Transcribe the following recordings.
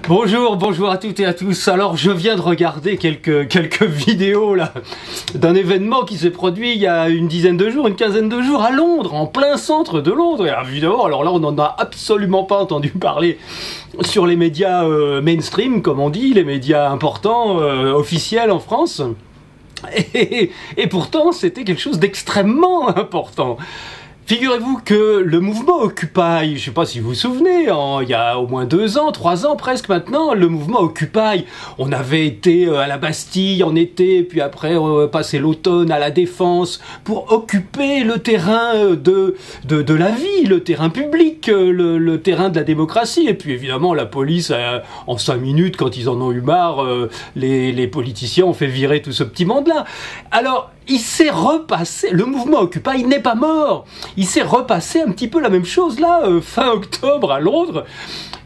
Bonjour, bonjour à toutes et à tous. Alors je viens de regarder quelques vidéos là d'un événement qui s'est produit il y a une dizaine de jours, une quinzaine de jours à Londres, en plein centre de Londres. Et évidemment, alors là on n'en a absolument pas entendu parler sur les médias mainstream, comme on dit, les médias importants, officiels en France. Et pourtant c'était quelque chose d'extrêmement important. Figurez-vous que le mouvement Occupy, je ne sais pas si vous vous souvenez, il y a au moins 2 ans, 3 ans presque maintenant, le mouvement Occupy, on avait été à la Bastille en été, puis après on passé l'automne à la Défense pour occuper le terrain de la vie, le terrain public, le terrain de la démocratie. Et puis évidemment la police, en 5 minutes, quand ils en ont eu marre, les politiciens ont fait virer tout ce petit monde-là. Alors, il s'est repassé, le mouvement Occupy, il n'est pas mort. Il s'est repassé un petit peu la même chose là, fin octobre à Londres.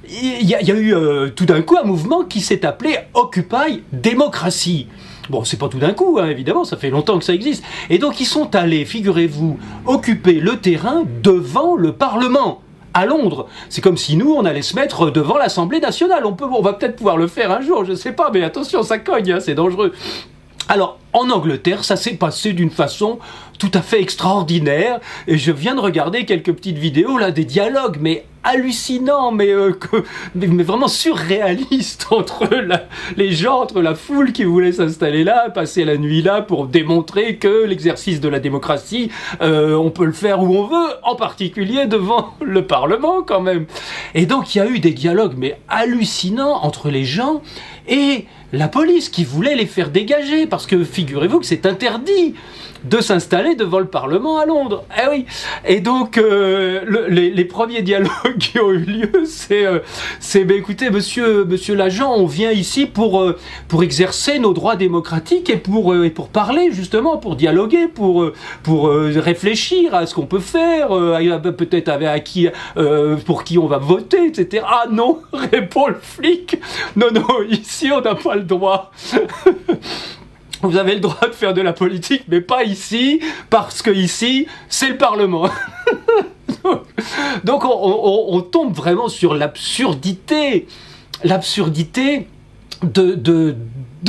Il y a eu tout d'un coup un mouvement qui s'est appelé Occupy Démocratie. Bon, c'est pas tout d'un coup, hein, évidemment, ça fait longtemps que ça existe. Et donc ils sont allés, figurez-vous, occuper le terrain devant le Parlement. À Londres. C'est comme si nous, on allait se mettre devant l'Assemblée nationale. On va peut-être pouvoir le faire un jour, je sais pas, mais attention, ça cogne, hein, c'est dangereux. Alors, en Angleterre, ça s'est passé d'une façon tout à fait extraordinaire, et je viens de regarder quelques petites vidéos, là, des dialogues, mais hallucinants, mais vraiment surréalistes entre les gens, entre la foule qui voulait s'installer là, passer la nuit là, pour démontrer que l'exercice de la démocratie, on peut le faire où on veut, en particulier devant le Parlement, quand même. Et donc, il y a eu des dialogues, mais hallucinants, entre les gens et la police qui voulait les faire dégager, parce que figurez-vous que c'est interdit de s'installer devant le Parlement à Londres. Eh oui. Et donc les premiers dialogues qui ont eu lieu, c'est ben écoutez monsieur l'agent, on vient ici pour exercer nos droits démocratiques et pour parler justement, pour dialoguer, pour réfléchir à ce qu'on peut faire, peut-être pour qui on va voter, etc. Ah non, répond le flic. Non, ici on n'a pas le droit. Vous avez le droit de faire de la politique, mais pas ici, parce que ici, c'est le Parlement. Donc on tombe vraiment sur l'absurdité de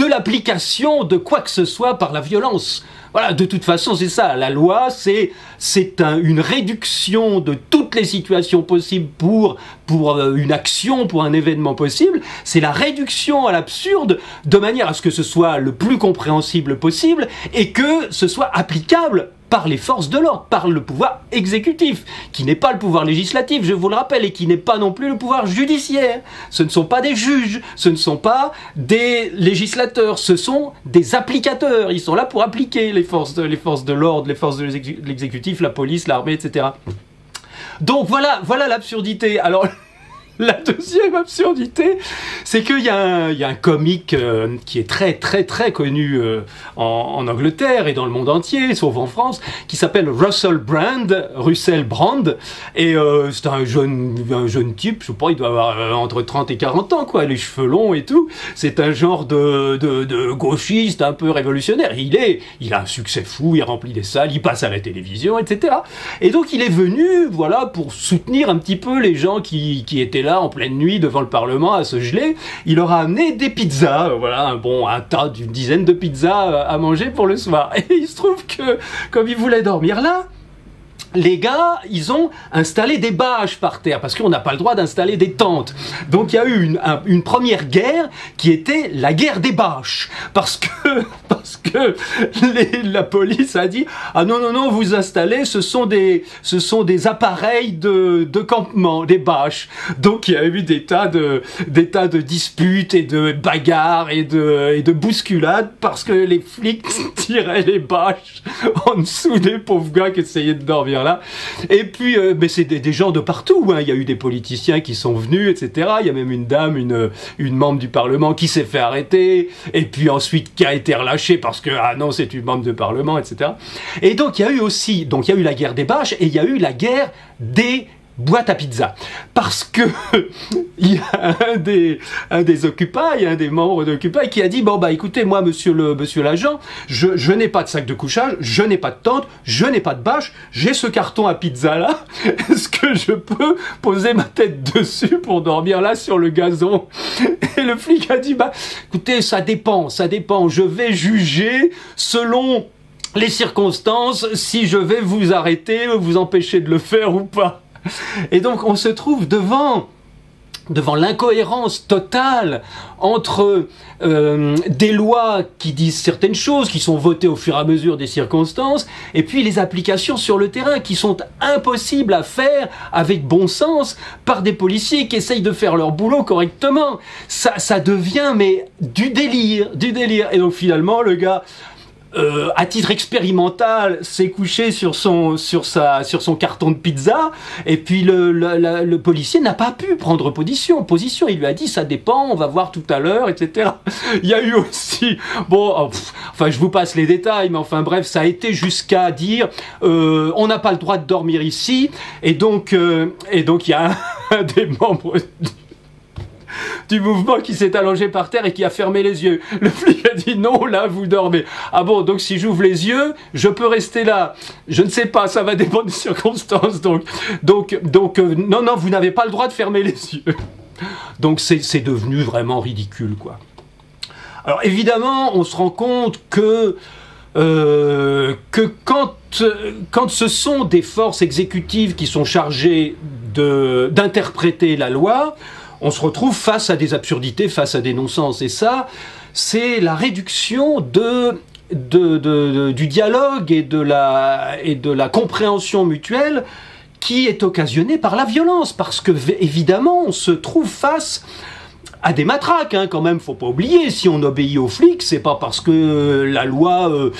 l'application de quoi que ce soit par la violence. Voilà, de toute façon, c'est ça. La loi, c'est une réduction de toutes les situations possibles pour une action, pour un événement possible. C'est la réduction à l'absurde de manière à ce que ce soit le plus compréhensible possible et que ce soit applicable par les forces de l'ordre, par le pouvoir exécutif, qui n'est pas le pouvoir législatif, je vous le rappelle, et qui n'est pas non plus le pouvoir judiciaire. Ce ne sont pas des juges, ce ne sont pas des législateurs, ce sont des applicateurs. Ils sont là pour appliquer les forces de l'ordre, les forces de l'exécutif, la police, l'armée, etc. Donc voilà l'absurdité. Alors, la deuxième absurdité, c'est qu'il y a un comique qui est très très très connu en Angleterre et dans le monde entier, sauf en France, qui s'appelle Russell Brand, et c'est un jeune type, je sais pas, il doit avoir entre 30 et 40 ans, quoi, les cheveux longs et tout. C'est un genre de gauchiste un peu révolutionnaire. Il a un succès fou, il remplit des salles, il passe à la télévision, etc. Et donc il est venu, voilà, pour soutenir un petit peu les gens qui étaient là en pleine nuit devant le Parlement à se geler. Il leur a amené des pizzas, voilà, un tas d'une dizaine de pizzas à manger pour le soir. Et il se trouve que, comme il voulait dormir là, les gars, ils ont installé des bâches par terre, parce qu'on n'a pas le droit d'installer des tentes. Donc il y a eu une première guerre qui était la guerre des bâches, parce que la police a dit « Ah non, vous installez, ce sont des appareils de campement, des bâches. » Donc il y a eu des tas de disputes et de bagarres et de bousculades, parce que les flics tiraient les bâches en dessous des pauvres gars qui essayaient de dormir là. Et puis, mais c'est des gens de partout, hein. Il y a eu des politiciens qui sont venus, etc. Il y a même une dame, une membre du Parlement qui s'est fait arrêter, et puis ensuite qui a été relâchée parce que, ah non, c'est une membre de Parlement, etc. Et donc, il y a eu la guerre des bâches, et il y a eu la guerre des boîte à pizza. Parce que il y a un des Occupy, un des membres d'Occupy qui a dit, bon bah écoutez, moi monsieur l'agent, je n'ai pas de sac de couchage, je n'ai pas de tente, je n'ai pas de bâche, j'ai ce carton à pizza là, est-ce que je peux poser ma tête dessus pour dormir là sur le gazon? Et le flic a dit, bah écoutez, ça dépend, je vais juger selon les circonstances si je vais vous arrêter, vous empêcher de le faire ou pas. Et donc on se trouve devant l'incohérence totale entre des lois qui disent certaines choses, qui sont votées au fur et à mesure des circonstances, et puis les applications sur le terrain qui sont impossibles à faire avec bon sens par des policiers qui essayent de faire leur boulot correctement. Ça devient mais du délire. Et donc finalement le gars, à titre expérimental, s'est couché sur son carton de pizza, et puis le policier n'a pas pu prendre position. Il lui a dit, ça dépend, on va voir tout à l'heure, etc. Il y a eu aussi, enfin je vous passe les détails, mais enfin bref, ça a été jusqu'à dire, on n'a pas le droit de dormir ici, et donc il y a un des membres du mouvement qui s'est allongé par terre et qui a fermé les yeux. Le flic a dit non, là vous dormez. Ah bon, donc si j'ouvre les yeux, je peux rester là. Je ne sais pas, ça va dépendre des circonstances. Donc non, vous n'avez pas le droit de fermer les yeux. Donc c'est devenu vraiment ridicule, quoi. Alors évidemment, on se rend compte que quand ce sont des forces exécutives qui sont chargées d'interpréter la loi, on se retrouve face à des absurdités, face à des non-sens. Et ça, c'est la réduction du dialogue et de la compréhension mutuelle qui est occasionnée par la violence. Parce que, évidemment, on se trouve face à des matraques, hein, quand même, faut pas oublier. Si on obéit aux flics, c'est pas parce que la loi,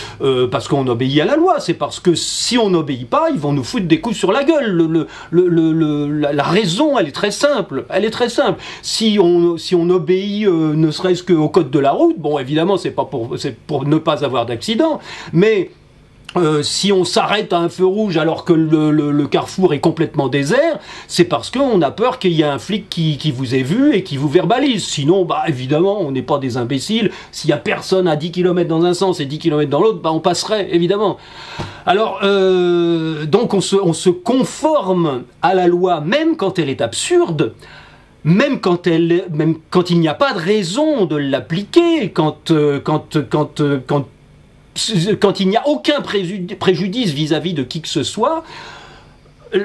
parce qu'on obéit à la loi, c'est parce que si on n'obéit pas, ils vont nous foutre des coups sur la gueule. La raison, elle est très simple. Si on obéit, ne serait-ce qu'au code de la route, bon, évidemment, c'est pour ne pas avoir d'accident, mais si on s'arrête à un feu rouge alors que le carrefour est complètement désert, c'est parce qu'on a peur qu'il y ait un flic qui vous ait vu et qui vous verbalise. Sinon, bah évidemment, on n'est pas des imbéciles. S'il y a personne à 10 km dans un sens et 10 km dans l'autre, bah on passerait, évidemment. Alors, donc on se conforme à la loi, même quand elle est absurde, même quand il n'y a pas de raison de l'appliquer, quand il n'y a aucun préjudice vis-à-vis de qui que ce soit,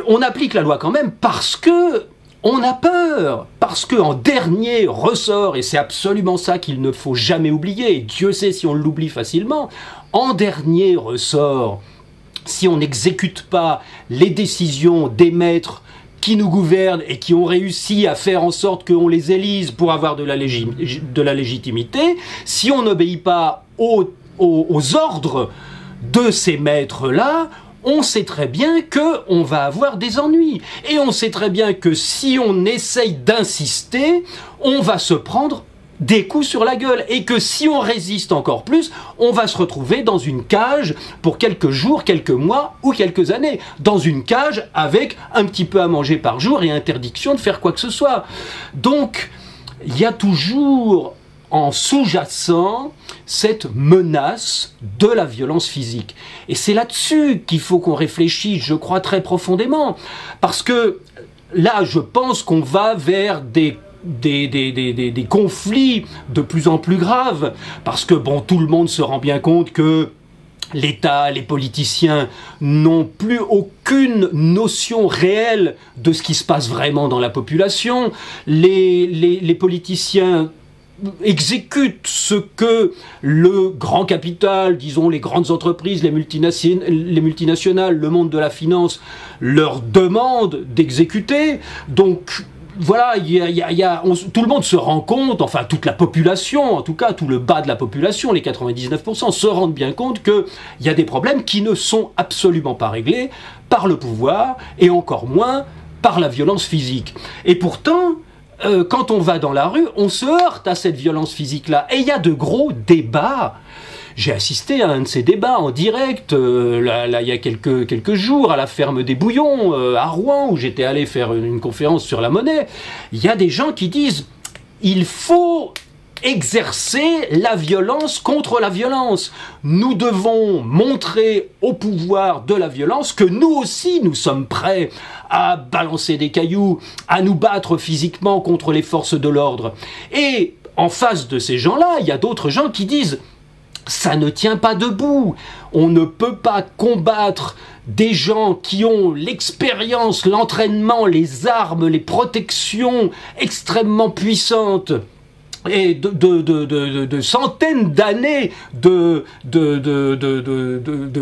on applique la loi quand même parce que on a peur, parce que en dernier ressort, et c'est absolument ça qu'il ne faut jamais oublier, et Dieu sait si on l'oublie facilement, en dernier ressort, si on n'exécute pas les décisions des maîtres qui nous gouvernent et qui ont réussi à faire en sorte qu'on les élise pour avoir de la légitimité, si on n'obéit pas aux ordres de ces maîtres-là, on sait très bien qu'on va avoir des ennuis. Et on sait très bien que si on essaye d'insister, on va se prendre des coups sur la gueule. Et que si on résiste encore plus, on va se retrouver dans une cage pour quelques jours, quelques mois ou quelques années. Dans une cage avec un petit peu à manger par jour et interdiction de faire quoi que ce soit. Donc, il y a toujours en sous-jacent cette menace de la violence physique. Et c'est là-dessus qu'il faut qu'on réfléchisse, je crois, très profondément. Parce que là, je pense qu'on va vers des conflits de plus en plus graves. Parce que, bon, tout le monde se rend bien compte que l'État, les politiciens n'ont plus aucune notion réelle de ce qui se passe vraiment dans la population. Les politiciens exécutent ce que le grand capital, disons les grandes entreprises, les multinationales, le monde de la finance leur demandent d'exécuter. Donc voilà, tout le monde se rend compte, enfin toute la population, en tout cas tout le bas de la population, les 99%, se rendent bien compte qu'il y a des problèmes qui ne sont absolument pas réglés par le pouvoir et encore moins par la violence physique. Et pourtant, quand on va dans la rue, on se heurte à cette violence physique-là. Et il y a de gros débats J'ai assisté à un de ces débats en direct, là, il y a quelques jours, à la ferme des Bouillons, à Rouen, où j'étais allé faire une conférence sur la monnaie. Il y a des gens qui disent « il faut exercer la violence contre la violence. Nous devons montrer au pouvoir de la violence que nous aussi, nous sommes prêts à balancer des cailloux, à nous battre physiquement contre les forces de l'ordre. » Et en face de ces gens-là, il y a d'autres gens qui disent « ça ne tient pas debout. On ne peut pas combattre des gens qui ont l'expérience, l'entraînement, les armes, les protections extrêmement puissantes et de centaines d'années de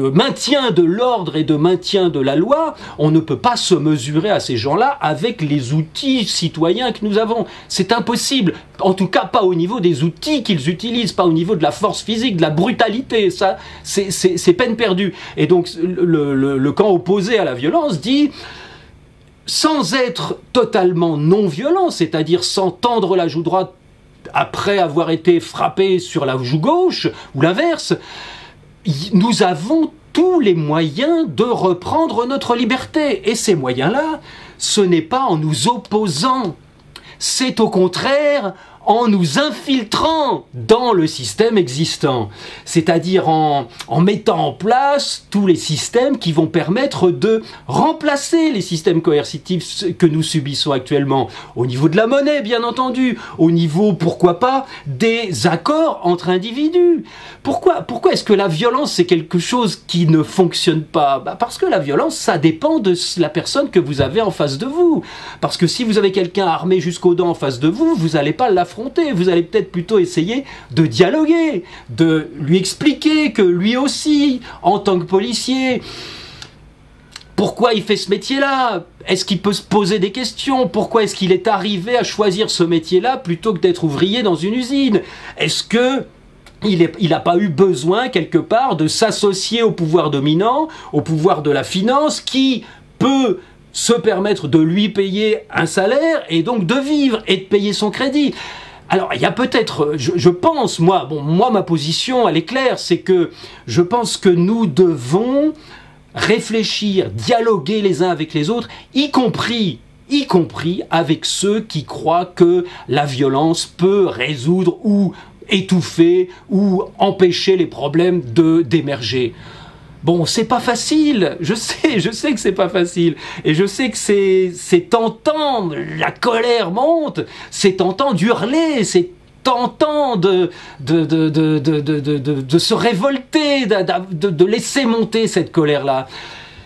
maintien de l'ordre et de maintien de la loi. On ne peut pas se mesurer à ces gens-là avec les outils citoyens que nous avons. C'est impossible. En tout cas, pas au niveau des outils qu'ils utilisent, pas au niveau de la force physique, de la brutalité. Ça, c'est peine perdue. Et donc, le camp opposé à la violence dit, sans être totalement non-violent, c'est-à-dire sans tendre la joue droite après avoir été frappé sur la joue gauche, ou l'inverse, nous avons tous les moyens de reprendre notre liberté. Et ces moyens-là, ce n'est pas en nous opposant, c'est au contraire en nous infiltrant dans le système existant, c'est-à-dire en mettant en place tous les systèmes qui vont permettre de remplacer les systèmes coercitifs que nous subissons actuellement, au niveau de la monnaie bien entendu, au niveau, pourquoi pas, des accords entre individus. Pourquoi est-ce que la violence c'est quelque chose qui ne fonctionne pas? Parce que la violence, ça dépend de la personne que vous avez en face de vous. Parce que si vous avez quelqu'un armé jusqu'aux dents en face de vous, vous n'allez pas l'affronter. Vous allez peut-être plutôt essayer de dialoguer, de lui expliquer que lui aussi, en tant que policier, pourquoi il fait ce métier-là? Est-ce qu'il peut se poser des questions? Pourquoi est-ce qu'il est arrivé à choisir ce métier-là plutôt que d'être ouvrier dans une usine? Est-ce que il n'a pas eu besoin, quelque part, de s'associer au pouvoir dominant, au pouvoir de la finance, qui peut se permettre de lui payer un salaire et donc de vivre et de payer son crédit? Alors, il y a peut-être, je pense, moi, ma position, elle est claire, c'est que je pense que nous devons réfléchir, dialoguer les uns avec les autres, y compris avec ceux qui croient que la violence peut résoudre ou étouffer ou empêcher les problèmes d'émerger. Bon, c'est pas facile, je sais que c'est pas facile, et je sais que c'est tentant, la colère monte, c'est tentant d'hurler, c'est tentant de se révolter, de laisser monter cette colère-là.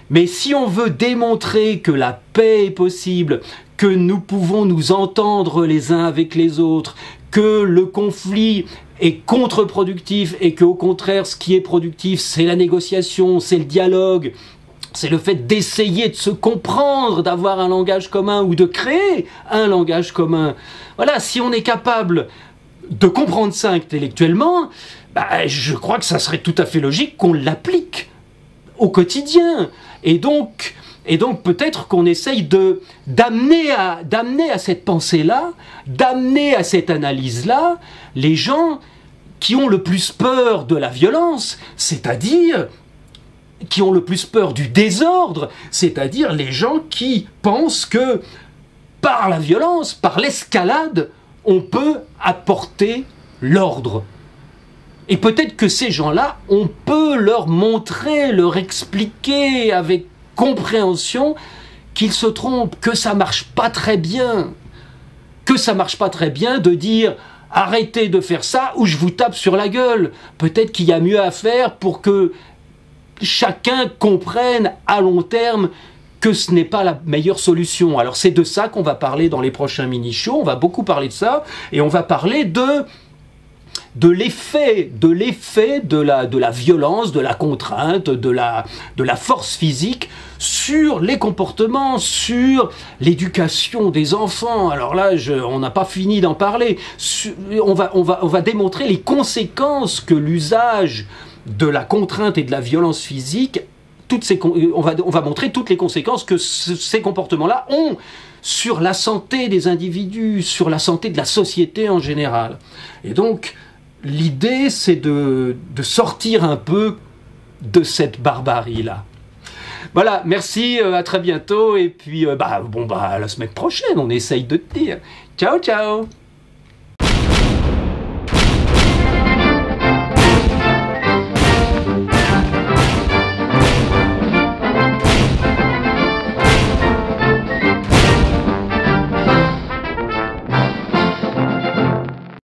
Mais si on veut démontrer que la paix est possible, que nous pouvons nous entendre les uns avec les autres, que le conflit est contre-productif et qu'au contraire, ce qui est productif, c'est la négociation, c'est le dialogue, c'est le fait d'essayer de se comprendre, d'avoir un langage commun ou de créer un langage commun. Voilà, si on est capable de comprendre ça intellectuellement, je crois que ça serait tout à fait logique qu'on l'applique au quotidien. Et donc peut-être qu'on essaye d'amener à cette pensée-là, d'amener à cette analyse-là, les gens qui ont le plus peur de la violence, c'est-à-dire qui ont le plus peur du désordre, c'est-à-dire les gens qui pensent que par la violence, par l'escalade, on peut apporter l'ordre. Et peut-être que ces gens-là, on peut leur montrer, leur expliquer avec compréhension qu'ils se trompent, que ça marche pas très bien, de dire arrêtez de faire ça ou je vous tape sur la gueule. Peut-être qu'il y a mieux à faire pour que chacun comprenne à long terme que ce n'est pas la meilleure solution. Alors c'est de ça qu'on va parler dans les prochains mini-shows, on va beaucoup parler de ça, et on va parler de l'effet de la violence, de la contrainte, de la force physique sur les comportements, sur l'éducation des enfants. Alors là, on n'a pas fini d'en parler. On va démontrer les conséquences que l'usage de la contrainte et de la violence physique, on va montrer toutes les conséquences que ces comportements-là ont sur la santé des individus, sur la santé de la société en général. Et donc, l'idée, c'est de sortir un peu de cette barbarie-là. Voilà, merci, à très bientôt, et puis, à la semaine prochaine, on essaye de te dire. Ciao, ciao!